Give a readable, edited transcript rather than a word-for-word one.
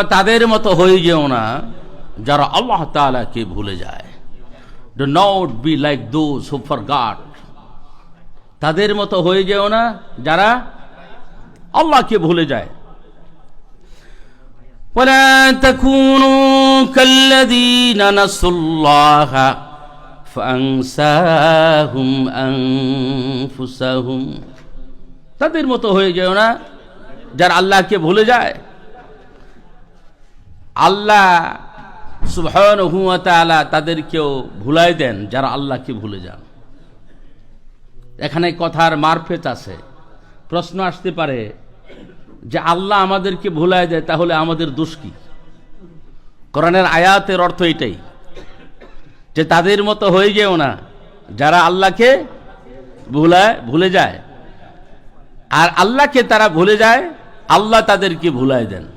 তাদের মতো হয়ে যেও না যারা আল্লাহ তাআলাকে ভুলে যায়। Do not be like those who forgot. তাদের মতো হয়ে যেও না যারা আল্লাহকে ভুলে যায়। ولا تكونوا كالذين نسوا الله فأنساهم أنفسهم। তাদের মতো হয়ে যেও না যারা আল্লাহকে ভুলে যায়। আল্লাহ সুবহানাহু ওয়া তাআলা তাদেরকেও ভুলাই দেন যারা আল্লাহকে ভুলে যান। এখানে কথার মারফেত আছে। প্রশ্ন আসতে পারে যে আল্লাহ আমাদেরকে ভুলাই দেয়, তাহলে আমাদের দোষ কি? কোরআনের আয়াতের অর্থ এটাই যে তাদের মতো হয়ে যেও না যারা আল্লাহকে ভুলে যায়। আর আল্লাহকে তারা ভুলে যায়, আল্লাহ তাদেরকে ভুলাই দেন।